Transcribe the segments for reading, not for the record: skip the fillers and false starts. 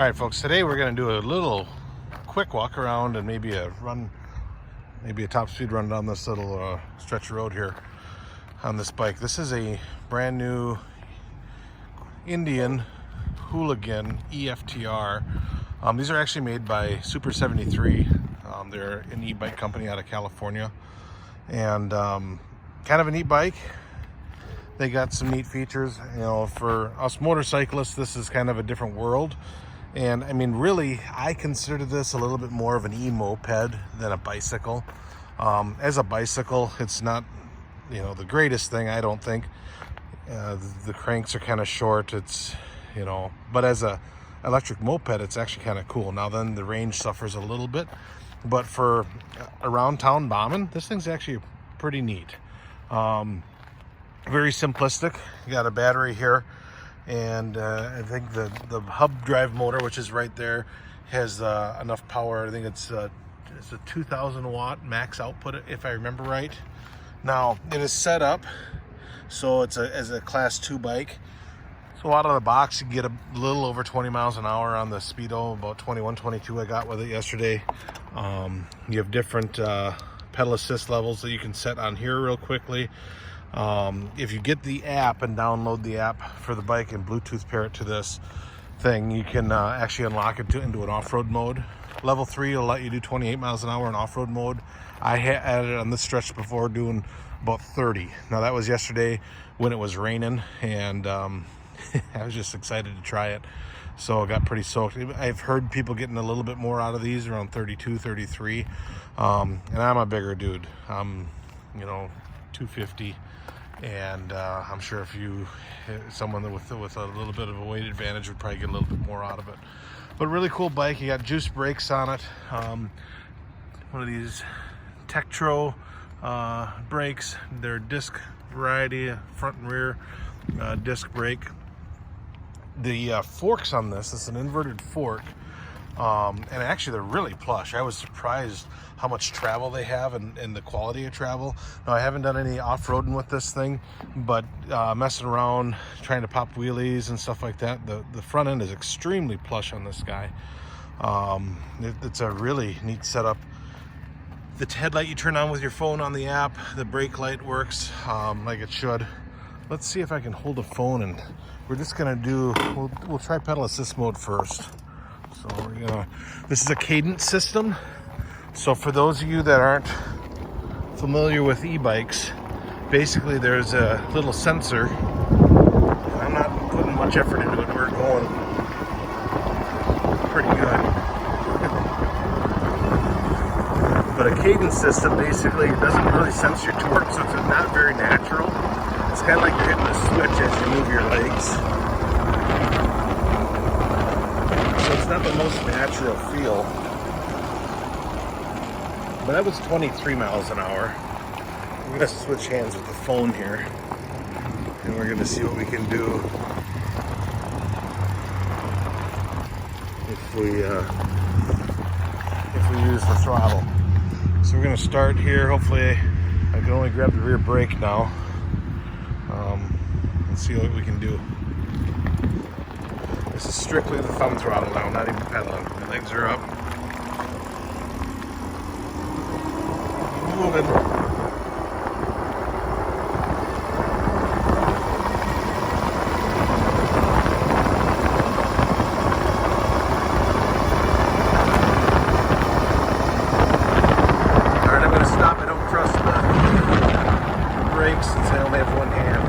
All right, folks, today we're going to do a little quick walk around and maybe a run, maybe a top speed run down this little stretch of road here on this bike. This is a brand new Indian Hooligan Eftr. These are actually made by Super 73. They're an e-bike company out of California, and kind of a neat bike. They got some neat features. You know, for us motorcyclists, this is kind of a different world. And I mean, really, I consider this a little bit more of an e-moped than a bicycle. As a bicycle, it's not, you know, the greatest thing, I don't think. The cranks are kind of short. It's, you know, but as a electric moped, it's actually kind of cool. Now then, the range suffers a little bit, but for around town bombing, this thing's actually pretty neat. Very simplistic. You got a battery here. And I think the hub drive motor, which is right there, has enough power. I think it's a 2,000 watt max output, if I remember right. Now it is set up so it's as a class 2 bike. So out of the box, you can get a little over 20 miles an hour on the Speedo, about 21, 22 I got with it yesterday. You have different pedal assist levels that you can set on here real quickly. If you get the app and download the app for the bike and Bluetooth pair it to this thing, you can actually unlock it into an off-road mode. Level 3 will let you do 28 miles an hour in off-road mode. I had it on this stretch before doing about 30. Now that was yesterday when it was raining, and I was just excited to try it. So I got pretty soaked. I've heard people getting a little bit more out of these, around 32, 33. And I'm a bigger dude. I'm, you know, 250. And I'm sure if you, someone with a little bit of a weight advantage would probably get a little bit more out of it. But really cool bike. You got juice brakes on it. One of these Tektro brakes. They're disc variety, front and rear disc brake. The forks on this, it's an inverted fork. And actually they're really plush. I was surprised how much travel they have and the quality of travel. Now, I haven't done any off-roading with this thing, but messing around, trying to pop wheelies and stuff like that, the front end is extremely plush on this guy. It's a really neat setup. The headlight you turn on with your phone on the app. The brake light works like it should. Let's see if I can hold a phone, and we're just gonna do, we'll try pedal assist mode first. So we're gonna, this is a cadence system. So for those of you that aren't familiar with e-bikes, basically there's a little sensor. I'm not putting much effort into it. We're going pretty good. But a cadence system basically doesn't really sense your torque, so it's not very natural. It's kind of like you're hitting a switch as you move your legs. So it's not the most natural feel. But that was 23 miles an hour. We're gonna switch hands with the phone here, and we're gonna see what we can do if we use the throttle. So we're gonna start here. Hopefully I can only grab the rear brake now. And see what we can do. This is strictly the thumb throttle now, not even pedaling. My legs are up. Moving. Alright, I'm going to stop. I don't trust the brakes since I only have one hand.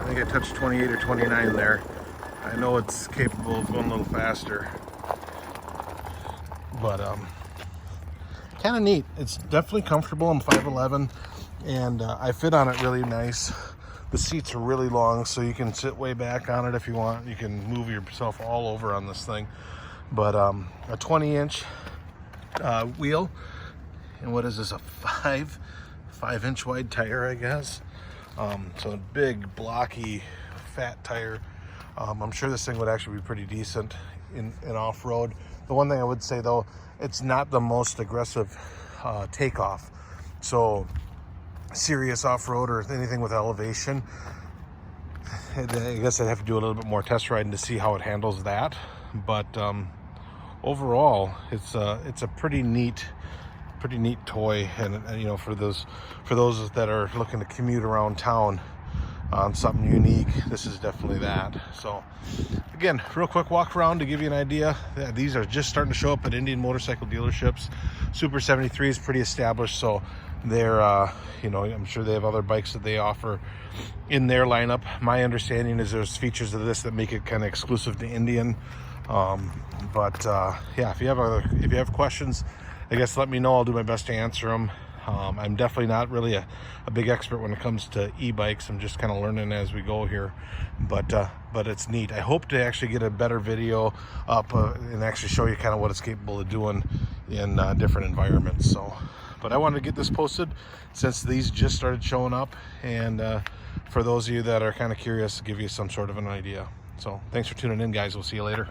I think I touched 28 or 29 there. I know it's capable of going a little faster. But kind of neat. It's definitely comfortable. I'm 5'11", and I fit on it really nice. The seats are really long, so you can sit way back on it if you want. You can move yourself all over on this thing. But a 20-inch wheel, and what is this, a 5-inch wide tire, I guess. So a big, blocky, fat tire. I'm sure this thing would actually be pretty decent in off-road. The one thing I would say though, it's not the most aggressive takeoff. So serious off-road or anything with elevation, I guess I'd have to do a little bit more test riding to see how it handles that. But overall, it's a pretty neat toy, and you know, for those that are looking to commute around town on something unique, this is definitely that. So again, real quick walk around to give you an idea. These are just starting to show up at Indian motorcycle dealerships. Super 73 is pretty established, so they're you know, I'm sure they have other bikes that they offer in their lineup. My understanding is there's features of this that make it kind of exclusive to Indian. Yeah, if you have questions, I guess let me know. I'll do my best to answer them. I'm definitely not really a big expert when it comes to e-bikes. I'm just kind of learning as we go here, but it's neat. I hope to actually get a better video up and actually show you kind of what it's capable of doing in different environments. So, but I wanted to get this posted since these just started showing up, and for those of you that are kind of curious, give you some sort of an idea. So thanks for tuning in, guys. We'll see you later.